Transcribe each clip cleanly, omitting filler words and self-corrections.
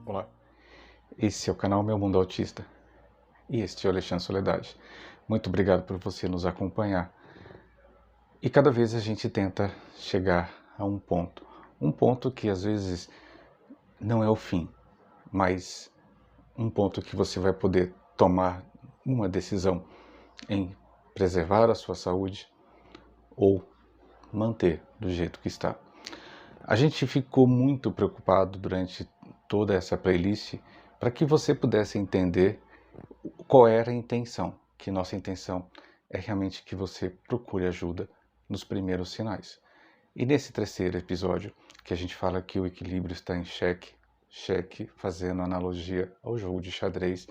Olá, esse é o canal Meu Mundo Autista e este é o Alexandre Soledade. Muito obrigado por você nos acompanhar. E cada vez a gente tenta chegar a um ponto que às vezes não é o fim, mas um ponto que você vai poder tomar uma decisão em preservar a sua saúde ou manter do jeito que está. A gente ficou muito preocupado durante toda essa playlist para que você pudesse entender qual era a intenção, que nossa intenção é realmente que você procure ajuda nos primeiros sinais. E nesse terceiro episódio, que a gente fala que o equilíbrio está em xeque, fazendo analogia ao jogo de xadrez,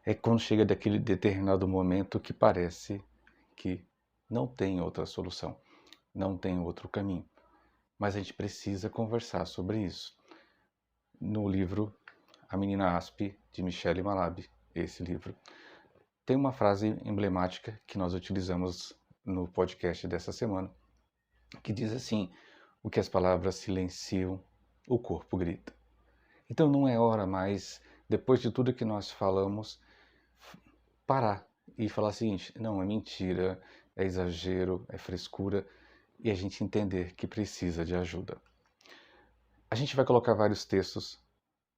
é quando chega daquele determinado momento que parece que não tem outra solução, não tem outro caminho. Mas a gente precisa conversar sobre isso. No livro A Menina Asp, de Michele Malab, esse livro, tem uma frase emblemática que nós utilizamos no podcast dessa semana, que diz assim: o que as palavras silenciam, o corpo grita. Então não é hora mais, depois de tudo que nós falamos, parar e falar o seguinte: não, é mentira, é exagero, é frescura, e a gente entender que precisa de ajuda. A gente vai colocar vários textos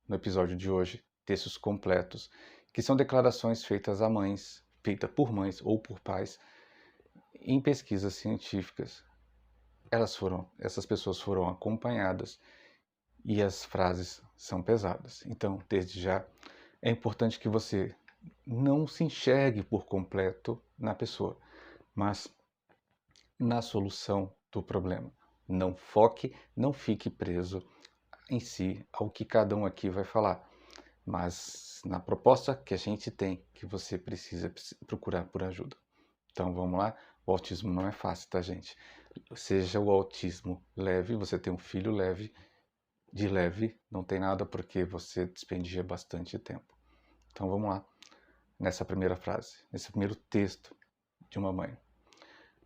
no episódio de hoje, textos completos, que são declarações feitas a mães, feitas por mães ou por pais, em pesquisas científicas. Essas pessoas foram acompanhadas e as frases são pesadas. Então, desde já, é importante que você não se enxergue por completo na pessoa, mas na solução do problema. Não foque, não fique preso em si ao que cada um aqui vai falar, mas na proposta que a gente tem, que você precisa procurar por ajuda. Então vamos lá, o autismo não é fácil, tá, gente? Seja o autismo leve, você tem um filho leve, de leve não tem nada porque você despendia bastante tempo. Então vamos lá, nessa primeira frase, nesse primeiro texto de uma mãe.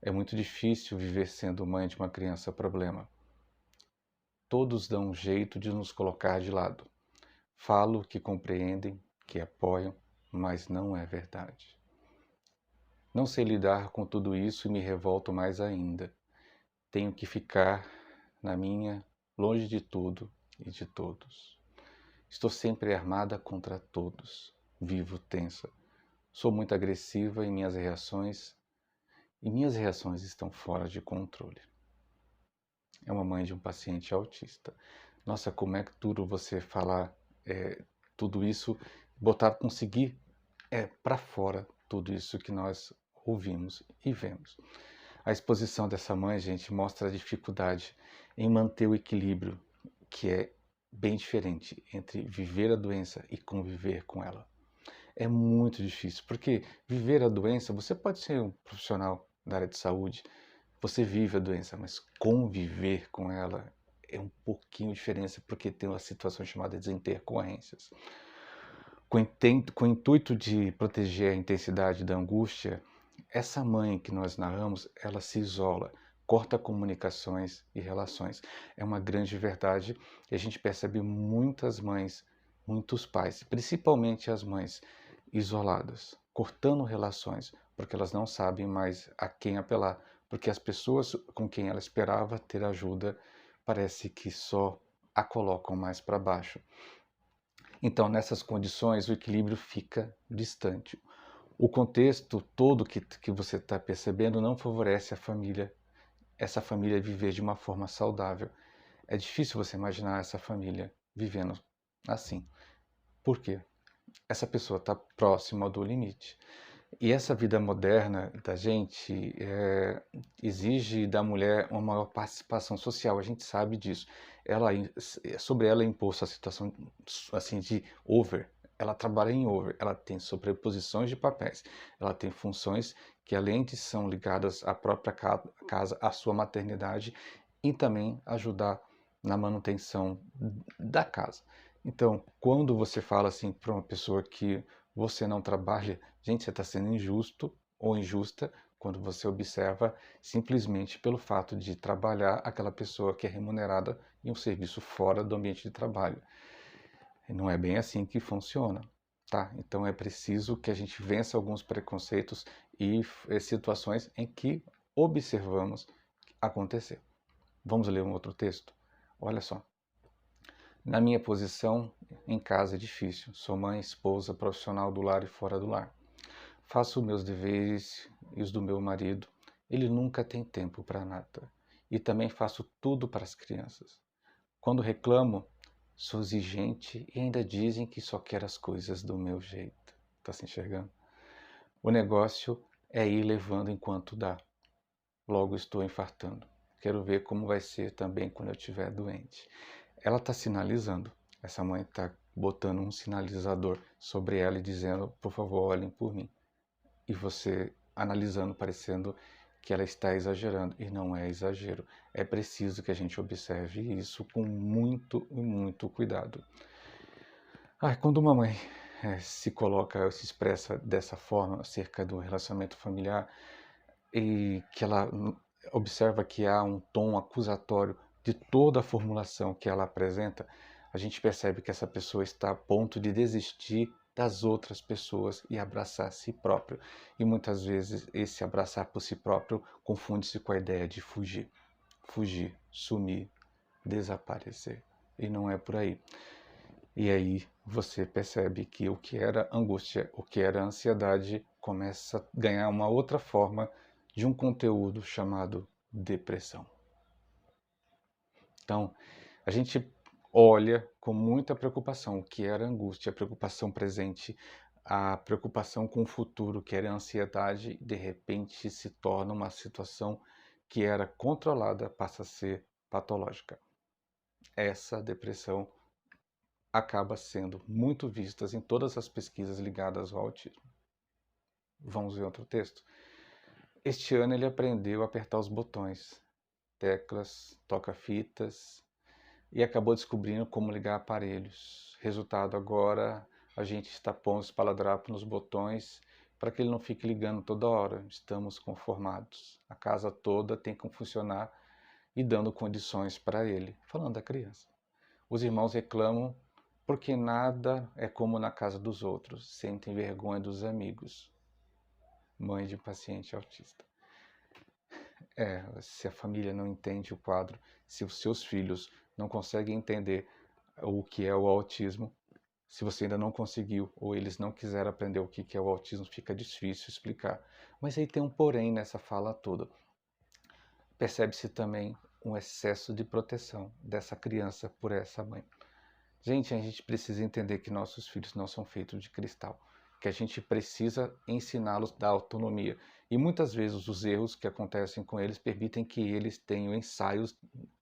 É muito difícil viver sendo mãe de uma criança problema. Todos dão um jeito de nos colocar de lado. Falo que compreendem, que apoiam, mas não é verdade. Não sei lidar com tudo isso e me revolto mais ainda. Tenho que ficar na minha, longe de tudo e de todos. Estou sempre armada contra todos. Vivo tensa. Sou muito agressiva em minhas reações e minhas reações estão fora de controle. É uma mãe de um paciente autista. Nossa, como é duro você falar tudo isso, conseguir para fora tudo isso que nós ouvimos e vemos. A exposição dessa mãe, gente, mostra a dificuldade em manter o equilíbrio, que é bem diferente entre viver a doença e conviver com ela. É muito difícil, porque viver a doença, você pode ser um profissional da área de saúde, você vive a doença, mas conviver com ela é um pouquinho diferente, porque tem uma situação chamada de intercorrências. Com o intuito de proteger a intensidade da angústia, essa mãe que nós narramos, ela se isola, corta comunicações e relações. É uma grande verdade e a gente percebe muitas mães, muitos pais, principalmente as mães isoladas, cortando relações, porque elas não sabem mais a quem apelar, porque as pessoas com quem ela esperava ter ajuda parece que só a colocam mais para baixo. Então, nessas condições, o equilíbrio fica distante. O contexto todo que você está percebendo não favorece essa família viver de uma forma saudável. É difícil você imaginar essa família vivendo assim. Por quê? Essa pessoa está próxima do limite. E essa vida moderna da gente exige da mulher uma maior participação social, a gente sabe disso. Sobre ela é imposto a situação assim, de over, ela trabalha em over, ela tem sobreposições de papéis, ela tem funções que além de são ligadas à própria casa, à sua maternidade e também ajudar na manutenção da casa. Então, quando você fala assim para uma pessoa que você não trabalha. Gente, você está sendo injusto ou injusta quando você observa simplesmente pelo fato de trabalhar aquela pessoa que é remunerada em um serviço fora do ambiente de trabalho. E não é bem assim que funciona, tá? Então é preciso que a gente vença alguns preconceitos e situações em que observamos acontecer. Vamos ler um outro texto? Olha só. Na minha posição em casa é difícil. Sou mãe, esposa, profissional do lar e fora do lar. Faço meus deveres e os do meu marido. Ele nunca tem tempo para nada. E também faço tudo para as crianças. Quando reclamo, sou exigente e ainda dizem que só quero as coisas do meu jeito. Está se enxergando? O negócio é ir levando enquanto dá. Logo estou infartando. Quero ver como vai ser também quando eu estiver doente. Ela está sinalizando. Essa mãe está botando um sinalizador sobre ela e dizendo, por favor, olhem por mim. E você analisando, parecendo que ela está exagerando. E não é exagero. É preciso que a gente observe isso com muito cuidado. Quando uma mãe se coloca, se expressa dessa forma acerca do relacionamento familiar e que ela observa que há um tom acusatório de toda a formulação que ela apresenta, a gente percebe que essa pessoa está a ponto de desistir das outras pessoas e abraçar si próprio. E muitas vezes esse abraçar por si próprio confunde-se com a ideia de fugir. Fugir, sumir, desaparecer. E não é por aí. E aí você percebe que o que era angústia, o que era ansiedade, começa a ganhar uma outra forma de um conteúdo chamado depressão. Então, a gente olha com muita preocupação o que era angústia, a preocupação presente, a preocupação com o futuro, que era ansiedade, de repente se torna uma situação que era controlada, passa a ser patológica. Essa depressão acaba sendo muito vistas em todas as pesquisas ligadas ao autismo. Vamos ver outro texto? Este ano ele aprendeu a apertar os botões, teclas, toca-fitas e acabou descobrindo como ligar aparelhos. Resultado, agora a gente está pondo os espaladrapo nos botões para que ele não fique ligando toda hora. Estamos conformados. A casa toda tem que funcionar e dando condições para ele. Falando da criança. Os irmãos reclamam porque nada é como na casa dos outros, sentem vergonha dos amigos. Mãe de paciente autista. Se a família não entende o quadro, se os seus filhos não conseguem entender o que é o autismo, se você ainda não conseguiu ou eles não quiseram aprender o que é o autismo, fica difícil explicar. Mas aí tem um porém nessa fala toda. Percebe-se também um excesso de proteção dessa criança por essa mãe. Gente, a gente precisa entender que nossos filhos não são feitos de cristal, que a gente precisa ensiná-los da autonomia. E muitas vezes os erros que acontecem com eles permitem que eles tenham ensaios,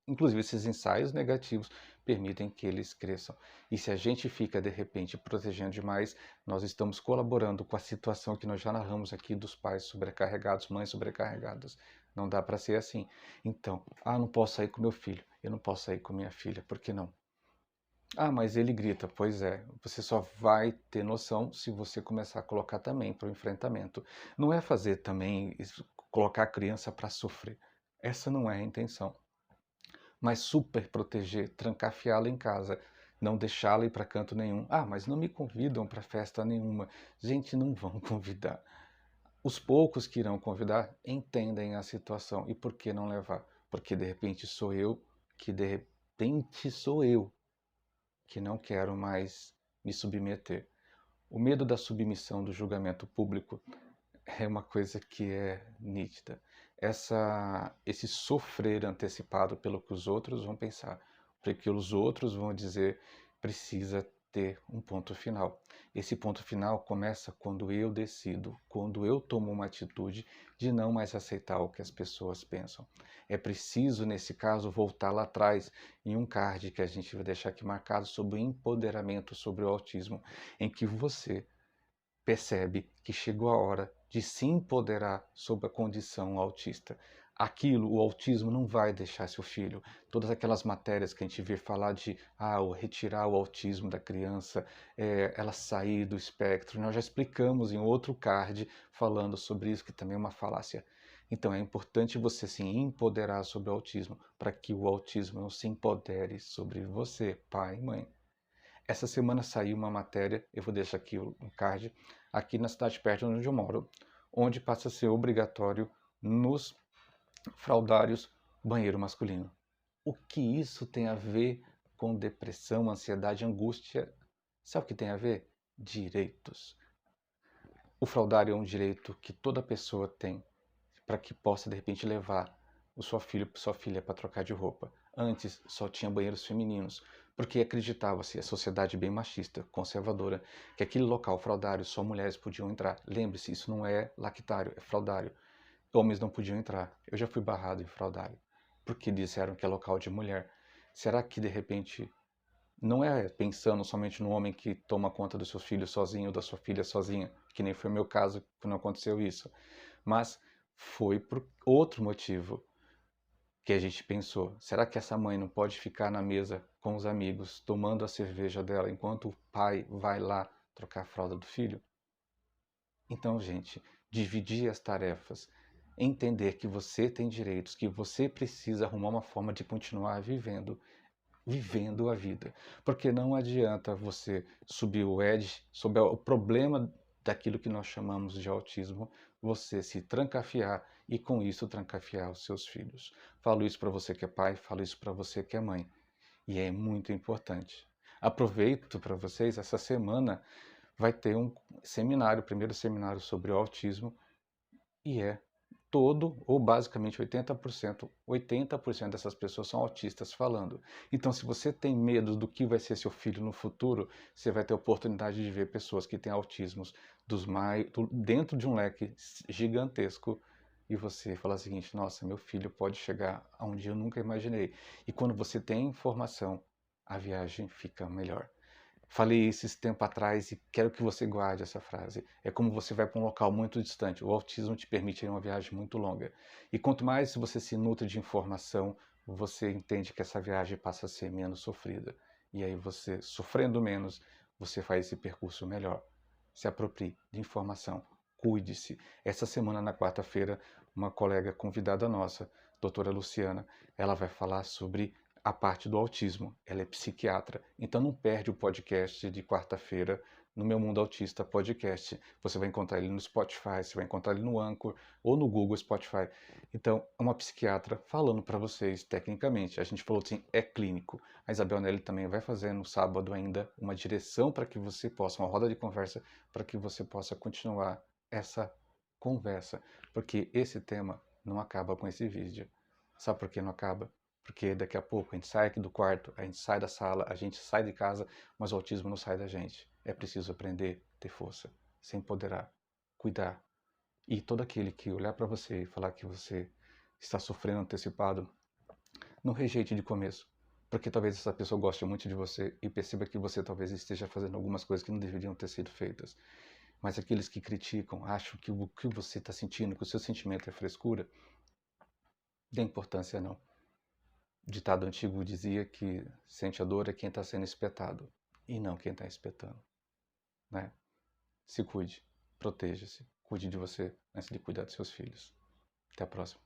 inclusive esses ensaios negativos permitem que eles cresçam. E se a gente fica, de repente, protegendo demais, nós estamos colaborando com a situação que nós já narramos aqui dos pais sobrecarregados, mães sobrecarregadas. Não dá para ser assim. Então, não posso sair com meu filho, eu não posso sair com minha filha, por que não? Mas ele grita. Pois é, você só vai ter noção se você começar a colocar também para o enfrentamento. Não é fazer também colocar a criança para sofrer. Essa não é a intenção. Mas super proteger, trancafiá-la em casa, não deixá-la ir para canto nenhum. Mas não me convidam para festa nenhuma. Gente, não vão convidar. Os poucos que irão convidar entendem a situação. E por que não levar? Porque de repente sou eu que não quero mais me submeter. O medo da submissão do julgamento público é uma coisa que é nítida. Esse sofrer antecipado pelo que os outros vão pensar, porque os outros vão dizer, precisa ter um ponto final. Esse ponto final começa quando eu decido, quando eu tomo uma atitude de não mais aceitar o que as pessoas pensam. É preciso, nesse caso, voltar lá atrás em um card que a gente vai deixar aqui marcado sobre o empoderamento sobre o autismo, em que você percebe que chegou a hora de se empoderar sobre a condição autista. aquilo, o autismo não vai deixar seu filho. Todas aquelas matérias que a gente vê falar de retirar o autismo da criança, ela sair do espectro, nós já explicamos em outro card falando sobre isso, que também é uma falácia. Então é importante você se empoderar sobre o autismo, para que o autismo não se empodere sobre você, pai e mãe. Essa semana saiu uma matéria, eu vou deixar aqui um card, aqui na cidade perto onde eu moro, onde passa a ser obrigatório nos fraudários banheiro masculino. O que isso tem a ver com depressão, ansiedade, angústia? Sabe o que tem a ver? Direitos. O fraudário é um direito que toda pessoa tem para que possa, de repente, levar o seu filho ou sua filha para trocar de roupa. Antes só tinha banheiros femininos, porque acreditava-se, a sociedade bem machista, conservadora, que aquele local fraudário só mulheres podiam entrar. Lembre-se, isso não é lactário, é fraudário. Homens não podiam entrar. Eu já fui barrado em fraudário, porque disseram que é local de mulher. Será que, de repente, não é pensando somente no homem que toma conta dos seus filhos sozinho ou da sua filha sozinha, que nem foi o meu caso quando aconteceu isso, mas foi por outro motivo que a gente pensou. Será que essa mãe não pode ficar na mesa com os amigos, tomando a cerveja dela, enquanto o pai vai lá trocar a fralda do filho? Então, gente, dividir as tarefas, entender que você tem direitos, que você precisa arrumar uma forma de continuar vivendo a vida. Porque não adianta você subir o edge, sobre o problema daquilo que nós chamamos de autismo, você se trancafiar e com isso trancafiar os seus filhos. Falo isso para você que é pai, falo isso para você que é mãe. E é muito importante. Aproveito para vocês, essa semana vai ter um seminário, o primeiro seminário sobre o autismo, e todo, ou basicamente 80% dessas pessoas são autistas falando. Então, se você tem medo do que vai ser seu filho no futuro, você vai ter a oportunidade de ver pessoas que têm autismos dentro de um leque gigantesco, e você fala o seguinte: nossa, meu filho pode chegar aonde eu nunca imaginei. E quando você tem informação, a viagem fica melhor. Falei isso esse tempo atrás e quero que você guarde essa frase. É como você vai para um local muito distante. O autismo te permite ir uma viagem muito longa. E quanto mais você se nutre de informação, você entende que essa viagem passa a ser menos sofrida. E aí você, sofrendo menos, você faz esse percurso melhor. Se aproprie de informação. Cuide-se. Essa semana, na quarta-feira, uma colega convidada nossa, doutora Luciana, ela vai falar sobre a parte do autismo. Ela é psiquiatra, então não perde o podcast de quarta-feira no Meu Mundo Autista Podcast. Você vai encontrar ele no Spotify, você vai encontrar ele no Anchor ou no Google Spotify. Então, é uma psiquiatra falando para vocês tecnicamente. A gente falou assim, é clínico. A Isabel Nelly também vai fazer no sábado ainda uma direção para que você possa, uma roda de conversa, para que você possa continuar essa conversa. Porque esse tema não acaba com esse vídeo. Sabe por que não acaba? Porque daqui a pouco a gente sai aqui do quarto, a gente sai da sala, a gente sai de casa, mas o autismo não sai da gente. É preciso aprender, ter força, se empoderar, cuidar. E todo aquele que olhar para você e falar que você está sofrendo antecipado, não rejeite de começo. Porque talvez essa pessoa goste muito de você e perceba que você talvez esteja fazendo algumas coisas que não deveriam ter sido feitas. Mas aqueles que criticam, acham que o que você está sentindo, que o seu sentimento é frescura, dê importância não. O ditado antigo dizia que sente a dor é quem está sendo espetado e não quem está espetando, né? Se cuide, proteja-se, cuide de você antes de cuidar dos seus filhos. Até a próxima.